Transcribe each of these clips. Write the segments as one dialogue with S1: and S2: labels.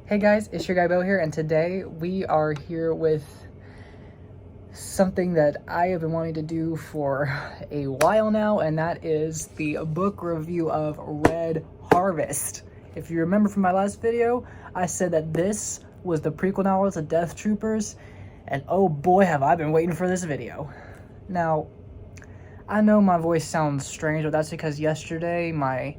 S1: Hey guys, it's your guy Bo here, and today we are here with something that I have been wanting to do for a while now, and that is the book review of Red Harvest. If you remember from my last video, I said that this was the prequel novel to Death Troopers, and oh boy have I been waiting for this video. Now, I know my voice sounds strange, but that's because yesterday my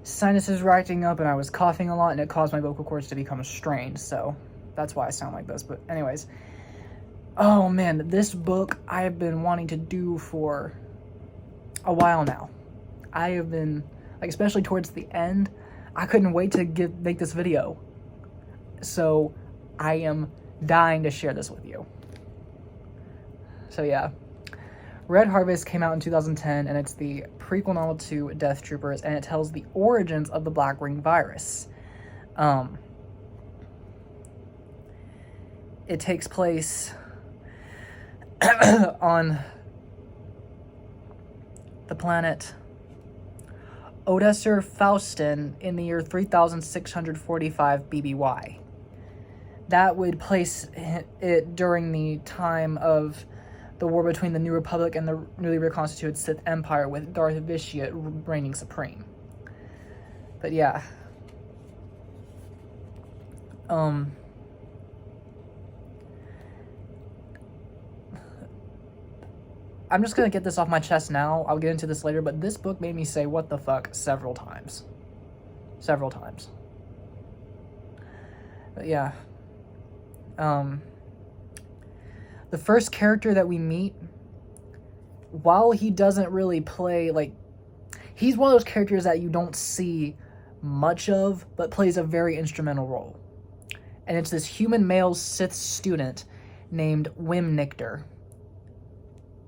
S1: sinuses were acting up and I was coughing a lot and it caused my vocal cords to become strained, so that's why I sound like this. But anyways, oh man, this book I have been wanting to do for a while now. I have been, like, especially towards the end, I couldn't wait to make this video. So I am dying to share this with you. So yeah. Red Harvest came out in 2010, and it's the prequel novel to Death Troopers, and it tells the origins of the Black Ring virus. It takes place on the planet Odesser Faustin in the year 3645 BBY. That would place it during the time of the war between the New Republic and the newly reconstituted Sith Empire, with Darth Vitiate reigning supreme. But yeah. I'm just gonna get this off my chest now. I'll get into this later, but this book made me say what the fuck several times. Several times. But yeah. The first character that we meet, while he doesn't really play, like, he's one of those characters that you don't see much of, but plays a very instrumental role. And it's this human male Sith student named Wim Nictor.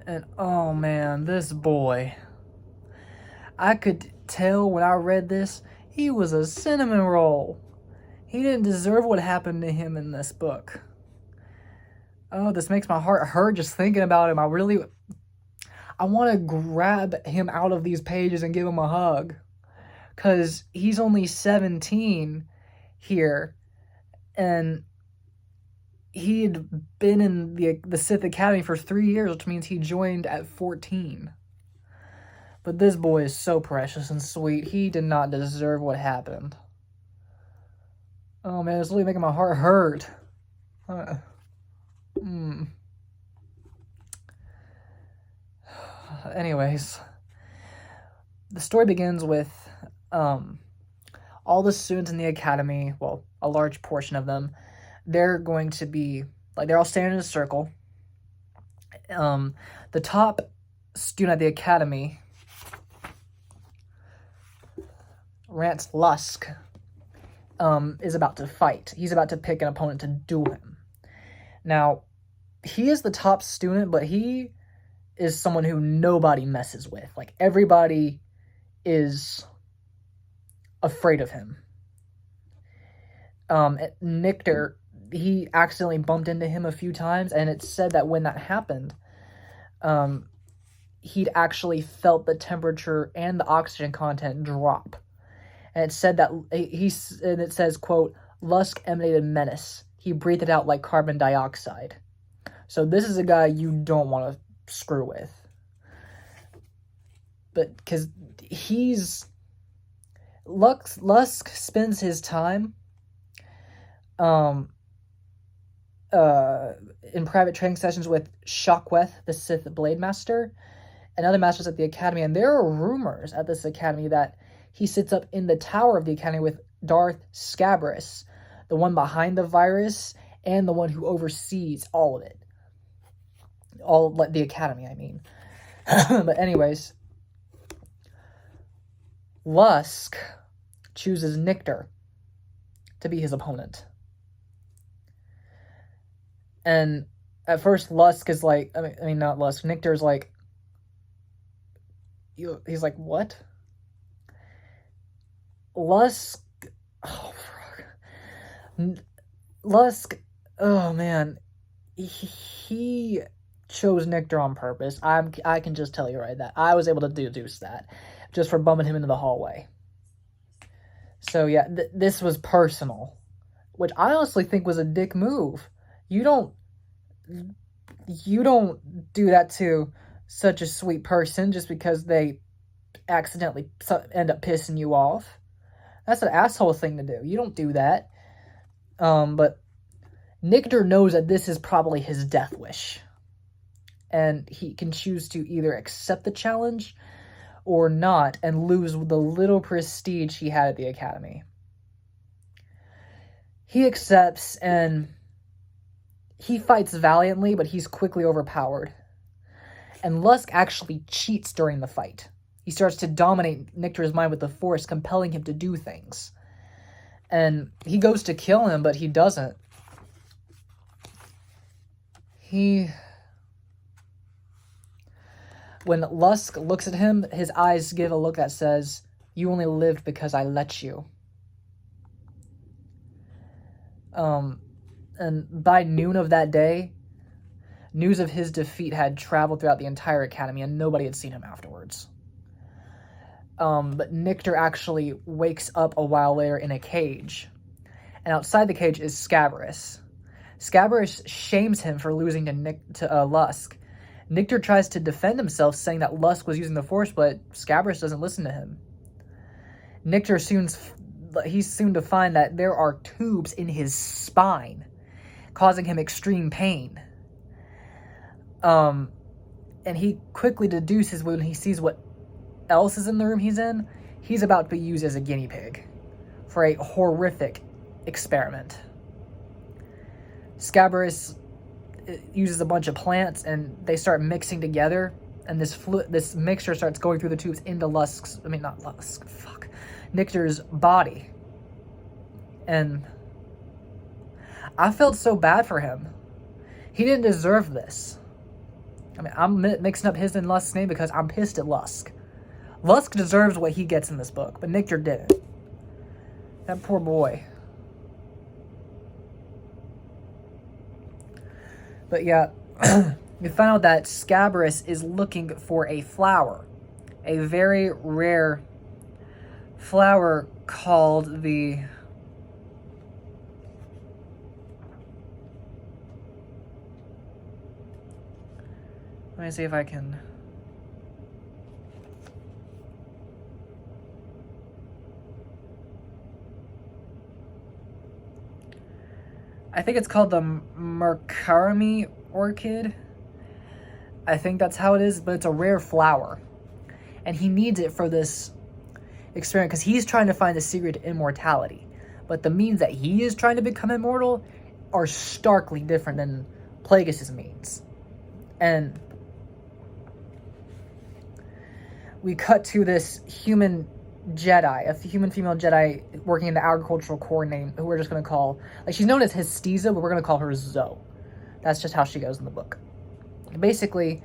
S1: And oh man, this boy. I could tell when I read this, he was a cinnamon roll. He didn't deserve what happened to him in this book. Oh, this makes my heart hurt just thinking about him. I want to grab him out of these pages and give him a hug. Because he's only 17 here. And he'd been in the Sith Academy for 3 years, which means he joined at 14. But this boy is so precious and sweet. He did not deserve what happened. Oh man, it's really making my heart hurt. Anyways, the story begins with all the students in the academy, well, a large portion of them, they're going to be, like, they're all standing in a circle. The top student at the academy, Rance Lusk, is about to fight. He's about to pick an opponent to duel him. Now, he is the top student, but he is someone who nobody messes with. Like, everybody is afraid of him. Nictor, he accidentally bumped into him a few times, and it's said that when that happened, he'd actually felt the temperature and the oxygen content drop. And it said that and it says, quote, Lusk emanated menace. He breathed it out like carbon dioxide. So this is a guy you don't want to screw with. But because Lusk spends his time in private training sessions with Shockweth, the Sith Blade Master, and other masters at the academy. And there are rumors at this academy that he sits up in the tower of the academy with Darth Scabrous, the one behind the virus and the one who oversees all of it. The academy, I mean. But anyways, Lusk chooses Nictor to be his opponent. And at first, Lusk is like, I mean, not Lusk, Nictor's like, he's like, what? Lusk, Lusk, oh man, he chose Nictor on purpose. I can just tell you right that I was able to deduce that just for bumming him into the hallway. So yeah, this was personal. which I honestly think was a dick move. You don't do that to such a sweet person just because they accidentally end up pissing you off. That's an asshole thing to do. You don't do that. But Nictor knows that this is probably his death wish. And he can choose to either accept the challenge or not and lose the little prestige he had at the academy. He accepts and he fights valiantly, but he's quickly overpowered. And Lusk actually cheats during the fight. He starts to dominate Nictor's mind with the Force, compelling him to do things. And he goes to kill him, but he doesn't. When Lusk looks at him, his eyes give a look that says, "You only lived because I let you." And by noon of that day, news of his defeat had traveled throughout the entire academy, and nobody had seen him afterwards. But Nictor actually wakes up a while later in a cage. And outside the cage is Scabrous. Scabrous shames him for losing to Lusk. Nictor tries to defend himself, saying that Lusk was using the Force, but Scabrous doesn't listen to him. Nictor he's soon to find that there are tubes in his spine, causing him extreme pain. And he quickly deduces when he sees what else is in the room he's in, he's about to be used as a guinea pig for a horrific experiment. Scabrous uses a bunch of plants and they start mixing together, and this mixture starts going through the tubes into Nictor's body. And I felt so bad for him. He didn't deserve this. I mean, I'm mixing up his and Lusk's name because I'm pissed at Lusk. Lusk deserves what he gets in this book, but Nictor didn't. That poor boy. But yeah, we found out that Scabrous is looking for a flower. A very rare flower called the... Let me see if I can... I think it's called the Merkarami orchid. I think that's how it is, but it's a rare flower. And he needs it for this experiment because he's trying to find the secret to immortality. But the means that he is trying to become immortal are starkly different than Plagueis' means. And we cut to this human Jedi, a human female Jedi working in the agricultural corps name, who we're just going to call, like, she's known as Hestiza, but we're going to call her Zoe. That's just how she goes in the book. Basically,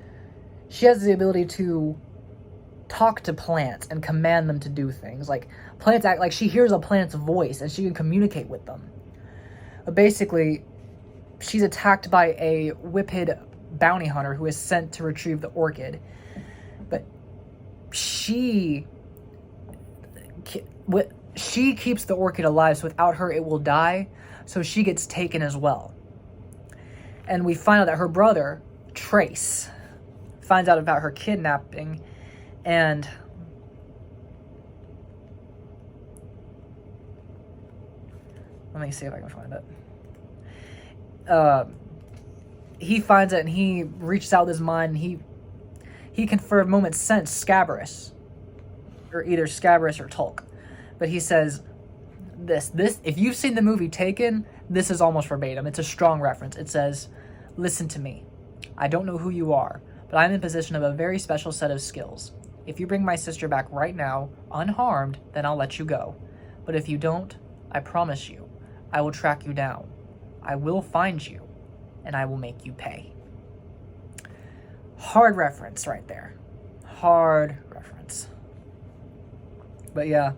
S1: she has the ability to talk to plants and command them to do things. Like, plants act like she hears a plant's voice and she can communicate with them. But basically, she's attacked by a Whiphid bounty hunter who is sent to retrieve the orchid. But she keeps the orchid alive, so without her it will die, so she gets taken as well. And we find out that her brother, Trace, finds out about her kidnapping, and let me see if I can find it. He finds it and he reaches out with his mind, and he can for a moment sense Scabrous, or either Scabrous or Tulk. But he says this, if you've seen the movie Taken, this is almost verbatim. It's a strong reference. It says, "Listen to me. I don't know who you are, but I'm in possession of a very special set of skills. If you bring my sister back right now, unharmed, then I'll let you go. But if you don't, I promise you, I will track you down. I will find you, and I will make you pay." Hard reference right there. Hard reference. But yeah.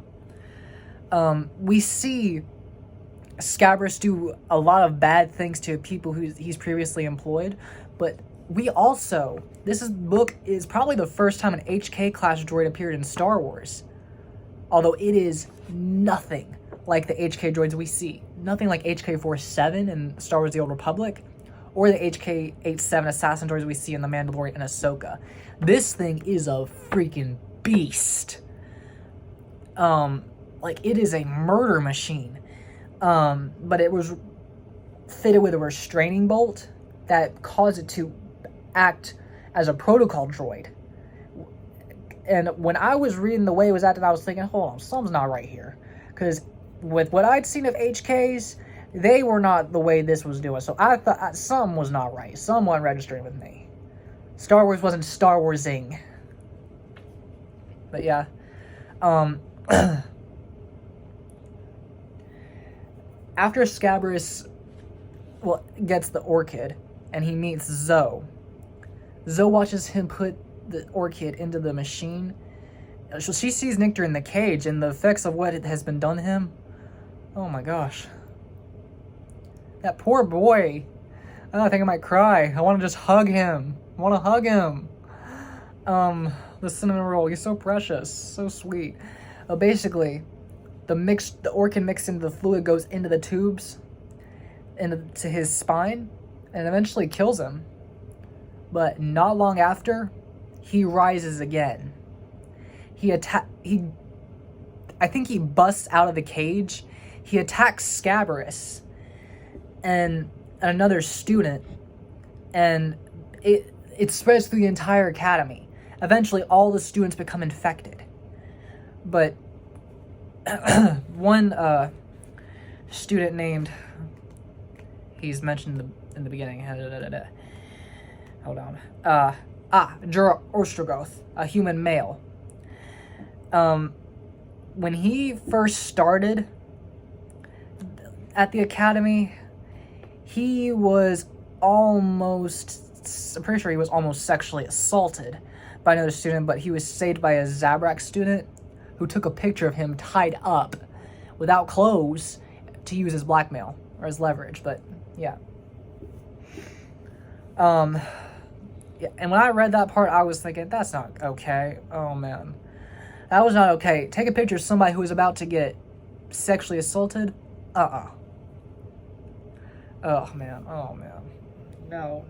S1: We see Scabrous do a lot of bad things to people who he's previously employed, but we also, book is probably the first time an HK class droid appeared in Star Wars. Although it is nothing like the HK droids we see. nothing like HK-47 in Star Wars The Old Republic, or the HK-87 assassin droids we see in The Mandalorian and Ahsoka. This thing is a freaking beast. Like, it is a murder machine. But it was fitted with a restraining bolt that caused it to act as a protocol droid. And when I was reading the way it was acting, I was thinking, hold on, something's not right here. Because with what I'd seen of HKs, they were not the way this was doing. So I thought something was not right. Something wasn't registering with me. Star Wars wasn't Star Warsing. But yeah. After Scabrous gets the orchid and he meets Zoe, Zoe watches him put the orchid into the machine. So she sees Nictor in the cage and the effects of what has been done to him. Oh my gosh. That poor boy. Oh, I think I might cry. I want to just hug him. I want to hug him. The cinnamon roll. He's so precious. So sweet. Basically, the orchid mixed into the fluid goes into the tubes, into his spine, and eventually kills him. But not long after, he rises again. I think he busts out of the cage. He attacks Scabrous and another student, and it spreads through the entire academy. Eventually, all the students become infected. But one student named, he's mentioned in the beginning. Hold on. Jura Ostrogoth, a human male. When he first started at the academy, he was I'm pretty sure he was almost sexually assaulted by another student, but he was saved by a Zabrak student who took a picture of him tied up without clothes to use as blackmail or as leverage. But yeah. Yeah, and when I read that part, I was thinking, that's not okay. Oh man, that was not okay. Take a picture of somebody who was about to get sexually assaulted. Oh man. No.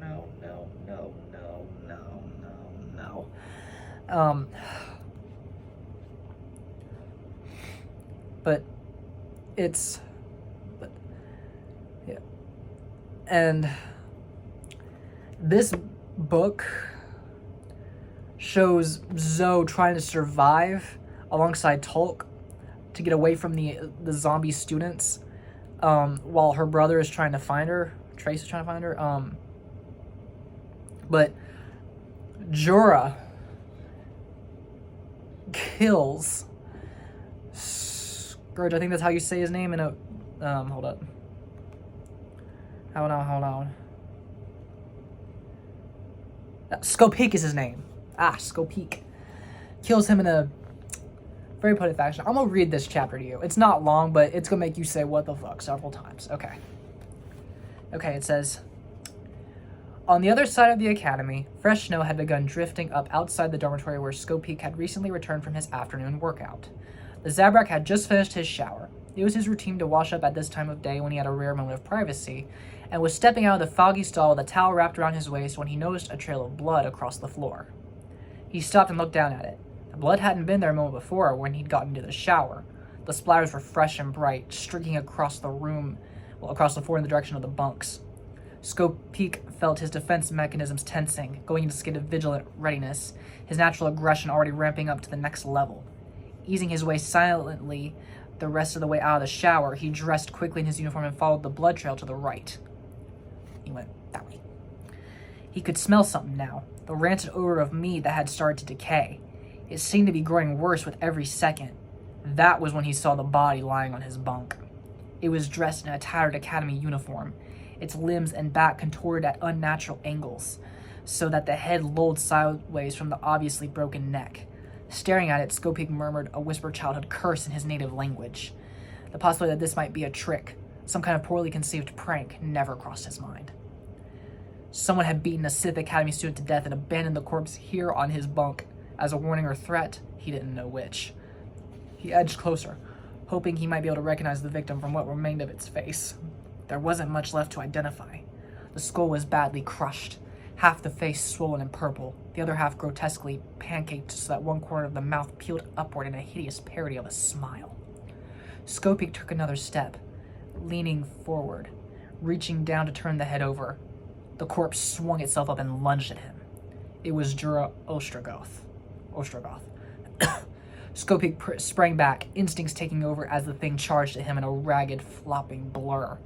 S1: But yeah. And this book shows Zoe trying to survive alongside Tolk to get away from the zombie students, while her brother is trying to find her. Trace is trying to find her. But Jura kills Scourge. I think that's how you say his name in a... hold up. Hold on. Scopik is his name. Scopik. Kills him in a very poetic fashion. I'm gonna read this chapter to you. It's not long, but it's gonna make you say, what the fuck, several times. Okay, it says... On the other side of the academy, fresh snow had begun drifting up outside the dormitory where Scopik had recently returned from his afternoon workout. The Zabrak had just finished his shower. It was his routine to wash up at this time of day when he had a rare moment of privacy, and was stepping out of the foggy stall with a towel wrapped around his waist when he noticed a trail of blood across the floor. He stopped and looked down at it. The blood hadn't been there a moment before when he'd gotten into the shower. The splatters were fresh and bright, streaking across the floor in the direction of the bunks. Scopik felt his defense mechanisms tensing, going into a state of vigilant readiness, his natural aggression already ramping up to the next level. Easing his way silently the rest of the way out of the shower, he dressed quickly in his uniform and followed the blood trail to the right. He went that way. He could smell something now, the rancid odor of meat that had started to decay. It seemed to be growing worse with every second. That was when he saw the body lying on his bunk. It was dressed in a tattered academy uniform, its limbs and back contorted at unnatural angles, so that the head lolled sideways from the obviously broken neck. Staring at it, Scopik murmured a whispered childhood curse in his native language. The possibility that this might be a trick, some kind of poorly conceived prank, never crossed his mind. Someone had beaten a Sith Academy student to death and abandoned the corpse here on his bunk. As a warning or threat, he didn't know which. He edged closer. hoping he might be able to recognize the victim from what remained of its face. There wasn't much left to identify. The skull was badly crushed, half the face swollen and purple, the other half grotesquely pancaked so that one corner of the mouth peeled upward in a hideous parody of a smile. Skopik took another step, leaning forward, reaching down to turn the head over. The corpse swung itself up and lunged at him. It was Jura Ostrogoth. Skopik sprang back, instincts taking over as the thing charged at him in a ragged, flopping blur.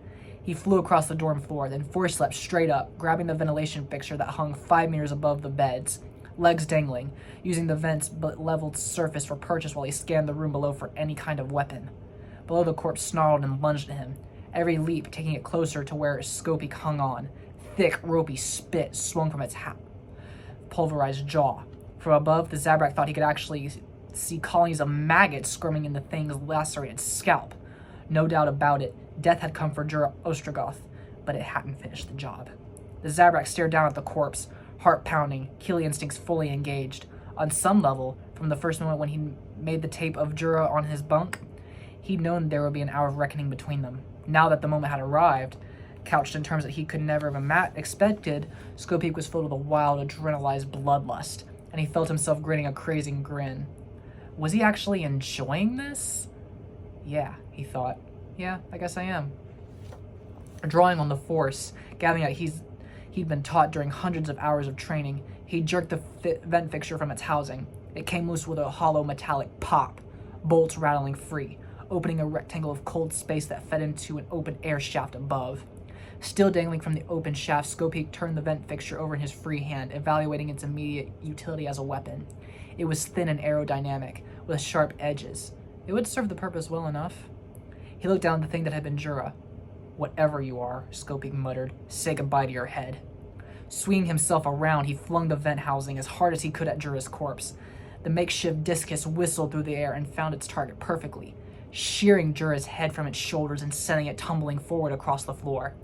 S1: He flew across the dorm floor, then force-leapt straight up, grabbing the ventilation fixture that hung 5 meters above the beds, legs dangling, using the vent's leveled surface for purchase while he scanned the room below for any kind of weapon. Below, the corpse snarled and lunged at him, every leap taking it closer to where Skopik hung on. Thick, ropey spit swung from its pulverized jaw. From above, the Zabrak thought he could actually see colonies of maggots squirming in the thing's lacerated scalp. No doubt about it, death had come for Jura Ostrogoth, but it hadn't finished the job. The Zabrak stared down at the corpse, heart pounding, kill instincts fully engaged. On some level, from the first moment when he made the tape of Jura on his bunk, he'd known there would be an hour of reckoning between them. Now that the moment had arrived, couched in terms that he could never have expected, Skopik was filled with a wild, adrenalized bloodlust, and he felt himself grinning a crazy grin. Was he actually enjoying this? Yeah, he thought. Yeah, I guess I am. Drawing on the force, gathering that he'd been taught during hundreds of hours of training, he jerked the vent fixture from its housing. It came loose with a hollow metallic pop, bolts rattling free, opening a rectangle of cold space that fed into an open air shaft above. Still dangling from the open shaft, Skopik turned the vent fixture over in his free hand, evaluating its immediate utility as a weapon. It was thin and aerodynamic, with sharp edges. It would serve the purpose well enough. He looked down at the thing that had been Jura. Whatever you are, Skopik muttered, say goodbye to your head. Swinging himself around, he flung the vent housing as hard as he could at Jura's corpse. The makeshift discus whistled through the air and found its target perfectly, shearing Jura's head from its shoulders and sending it tumbling forward across the floor.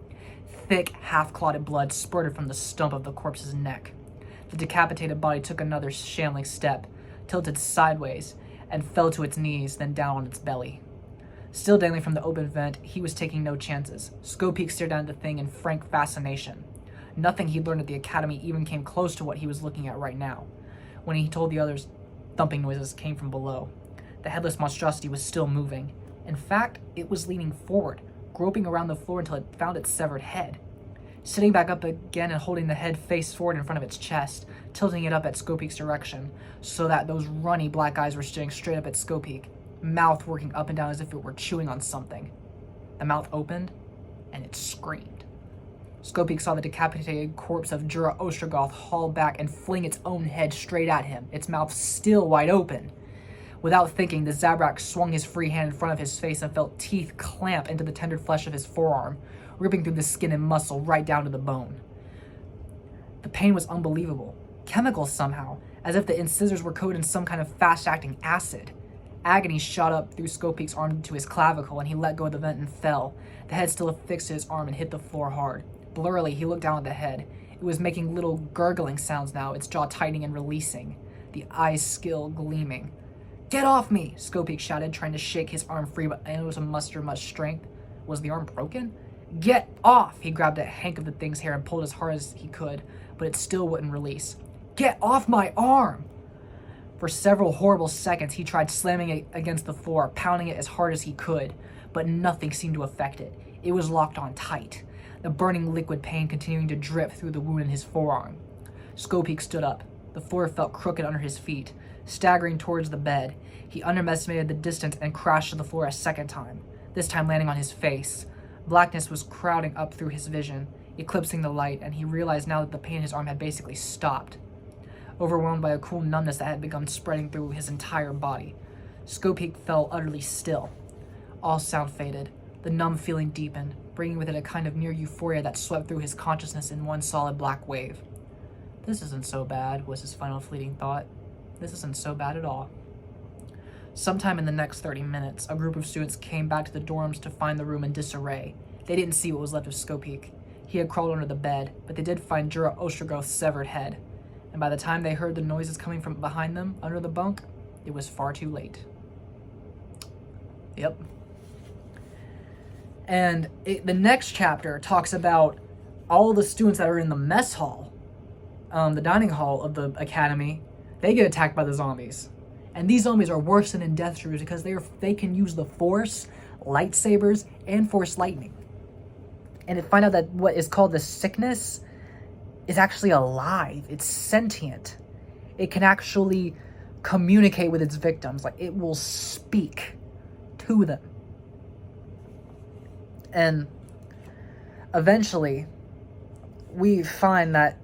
S1: Thick, half-clotted blood spurted from the stump of the corpse's neck. The decapitated body took another shambling step, tilted sideways, and fell to its knees, then down on its belly. Still dangling from the open vent, he was taking no chances. Skopik stared down at the thing in frank fascination. Nothing he'd learned at the academy even came close to what he was looking at right now. When he told the others, thumping noises came from below. The headless monstrosity was still moving. In fact, it was leaning forward, groping around the floor until it found its severed head. Sitting back up again and holding the head face forward in front of its chest, tilting it up at Skopik's direction, so that those runny black eyes were staring straight up at Skopik, mouth working up and down as if it were chewing on something. The mouth opened, and it screamed. Skopik saw the decapitated corpse of Jura Ostrogoth haul back and fling its own head straight at him, its mouth still wide open. Without thinking, the Zabrak swung his free hand in front of his face and felt teeth clamp into the tender flesh of his forearm, ripping through the skin and muscle right down to the bone. The pain was unbelievable. Chemical somehow, as if the incisors were coated in some kind of fast-acting acid. Agony shot up through Skopik's arm to his clavicle, and he let go of the vent and fell. The head still affixed to his arm and hit the floor hard. Blurrily, he looked down at the head. It was making little gurgling sounds now, its jaw tightening and releasing, the eyes still gleaming. "Get off me!" Skopik shouted, trying to shake his arm free, but unable to muster much strength. Was the arm broken? "Get off!" He grabbed a hank of the thing's hair and pulled as hard as he could, but it still wouldn't release. "Get off my arm!" For several horrible seconds, he tried slamming it against the floor, pounding it as hard as he could, but nothing seemed to affect it. It was locked on tight, the burning liquid pain continuing to drip through the wound in his forearm. Skopik stood up. The floor felt crooked under his feet. Staggering towards the bed, he underestimated the distance and crashed to the floor a second time, this time landing on his face. Blackness was crowding up through his vision, eclipsing the light, and he realized now that the pain in his arm had basically stopped. Overwhelmed by a cool numbness that had begun spreading through his entire body, Skopik fell utterly still. All sound faded. The numb feeling deepened, bringing with it a kind of near euphoria that swept through his consciousness in one solid black wave. "This isn't so bad," was his final fleeting thought. "This isn't so bad at all." Sometime in the next 30 minutes, a group of students came back to the dorms to find the room in disarray. They didn't see what was left of Skopik. He had crawled under the bed, but they did find Jura Ostrogoth's severed head. And by the time they heard the noises coming from behind them, under the bunk, it was far too late. Yep. And the next chapter talks about all the students that are in the mess hall, the dining hall of the academy. They get attacked by the zombies. And these zombies are worse than in Death Troopers because they can use the Force, lightsabers, and Force lightning. And they find out that what is called the sickness is actually alive. It's sentient. It can actually communicate with its victims. Like, it will speak to them. And eventually, we find that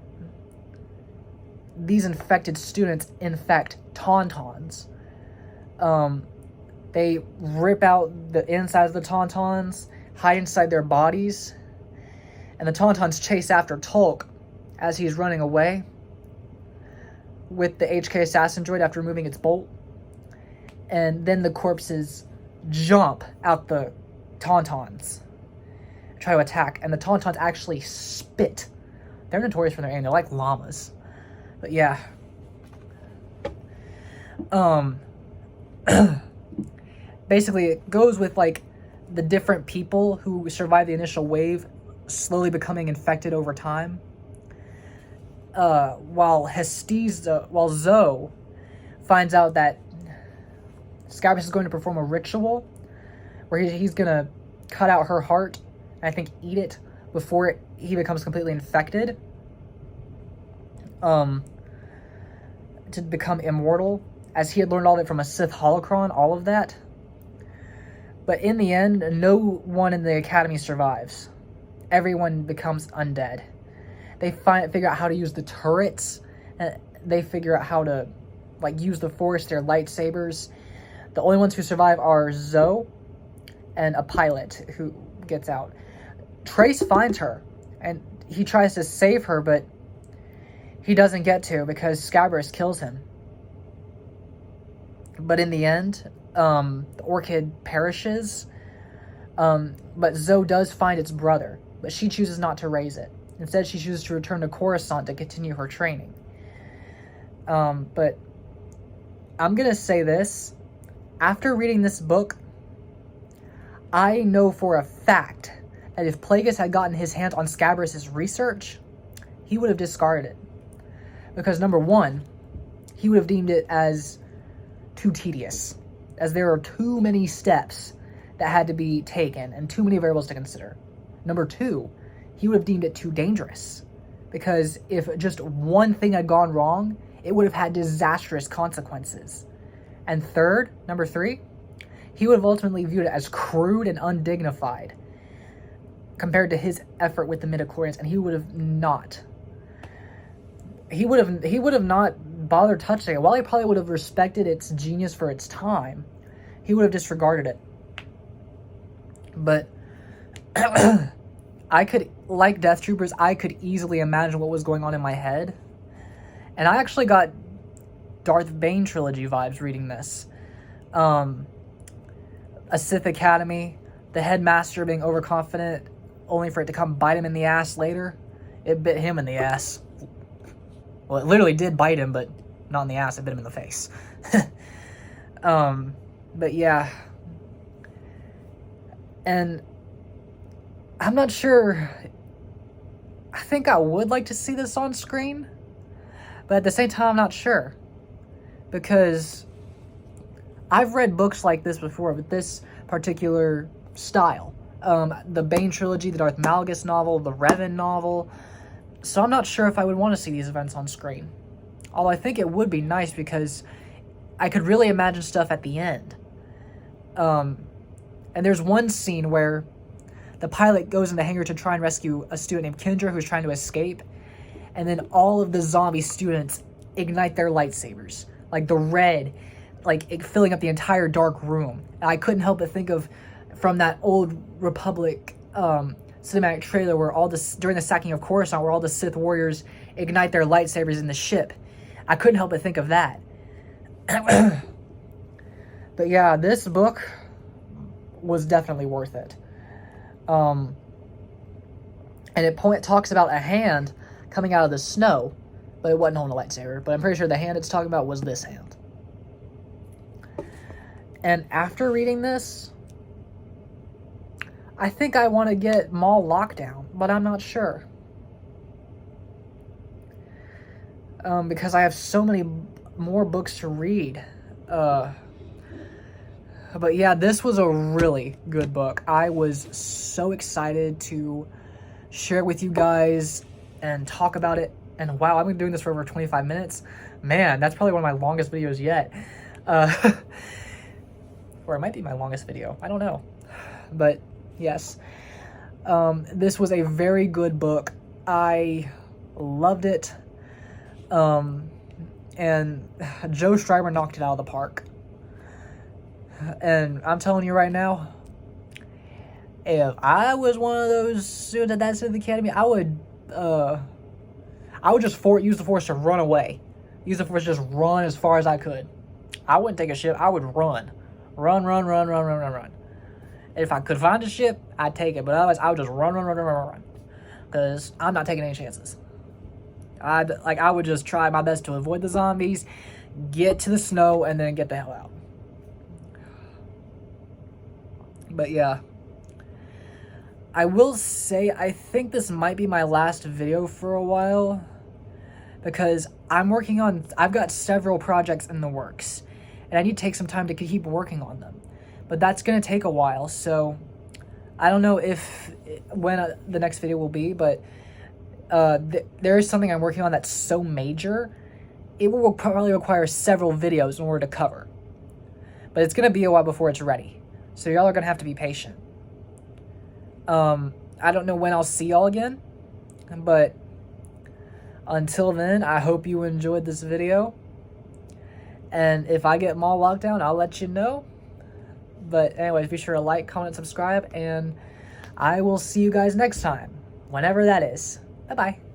S1: these infected students infect Tauntauns. They rip out the insides of the Tauntauns, hide inside their bodies, and the Tauntauns chase after Tolk as he's running away with the HK assassin droid after removing its bolt. And then the corpses jump out the Tauntauns, try to attack, and the Tauntauns actually spit. They're notorious for their aim. They're like llamas. But yeah. Basically, it goes with, like, the different people who survive the initial wave slowly becoming infected over time. While Zoe finds out that Scabrous is going to perform a ritual where he's going to cut out her heart and I think eat it before he becomes completely infected. To become immortal, as he had learned all of it from a Sith holocron, all of that. But in the end, no one in the academy survives. Everyone becomes undead. They figure out how to use the turrets. They figure out how to, like, use the Force, their lightsabers. The only ones who survive are Zoe and a pilot who gets out. Trace finds her, and he tries to save her, but he doesn't get to because Scabrous kills him. But in the end, the orchid perishes. But Zoe does find its brother, but she chooses not to raise it. Instead, she chooses to return to Coruscant to continue her training. But I'm going to say this. After reading this book, I know for a fact that if Plagueis had gotten his hands on Scabrous' research, he would have discarded it. Because, number one, he would have deemed it as too tedious, as there are too many steps that had to be taken and too many variables to consider. Number two, he would have deemed it too dangerous, because if just one thing had gone wrong, it would have had disastrous consequences. And third, number three, he would have ultimately viewed it as crude and undignified compared to his effort with the midichlorians, and he would have not bothered touching it. While he probably would have respected its genius for its time, he would have disregarded it. But I could, like Death Troopers, I could easily imagine what was going on in my head. And I actually got Darth Bane trilogy vibes reading this. A Sith Academy, the headmaster being overconfident, only for it to come bite him in the ass later. It bit him in the ass. Well, it literally did bite him, but not in the ass, it bit him in the face. But yeah. And I'm not sure. I think I would like to see this on screen, but at the same time, I'm not sure. Because I've read books like this before, with this particular style. The Bane trilogy, the Darth Malgus novel, the Revan novel. So I'm not sure if I would want to see these events on screen. Although I think it would be nice because I could really imagine stuff at the end. And there's one scene where the pilot goes in the hangar to try and rescue a student named Kendra who's trying to escape. And then all of the zombie students ignite their lightsabers. Like the red, like filling up the entire dark room. And I couldn't help but think of, from that old Republic cinematic trailer where during the sacking of Coruscant, where all the Sith warriors ignite their lightsabers in the ship. I couldn't help but think of that. But yeah, this book was definitely worth it. And it talks about a hand coming out of the snow, but it wasn't holding a lightsaber. But I'm pretty sure the hand it's talking about was this hand. And after reading this, I think I want to get Mall Lockdown, but I'm not sure. Because I have so many more books to read. But yeah, this was a really good book. I was so excited to share it with you guys and talk about it. And wow, I've been doing this for over 25 minutes. Man, that's probably one of my longest videos yet. Or it might be my longest video. I don't know. But yes, this was a very good book. I loved it. And Joe Schreiber knocked it out of the park. And I'm telling you right now, if I was one of those students at that Sith Academy, I would just use the Force to run away. Use the Force to just run as far as I could. I wouldn't take a ship. I would run. Run. And if I could find a ship, I'd take it. But otherwise, I would just run. Because I'm not taking any chances. I would just try my best to avoid the zombies, get to the snow, and then get the hell out. But yeah. I will say, I think this might be my last video for a while. Because I've got several projects in the works. And I need to take some time to keep working on them. But that's going to take a while, so I don't know when the next video will be, but there is something I'm working on that's so major, it will probably require several videos in order to cover. But it's going to be a while before it's ready. So y'all are going to have to be patient. I don't know when I'll see y'all again, but until then, I hope you enjoyed this video. And if I get Mall Lockdown, I'll let you know. But anyways, be sure to like, comment, subscribe, and I will see you guys next time, whenever that is. Bye-bye.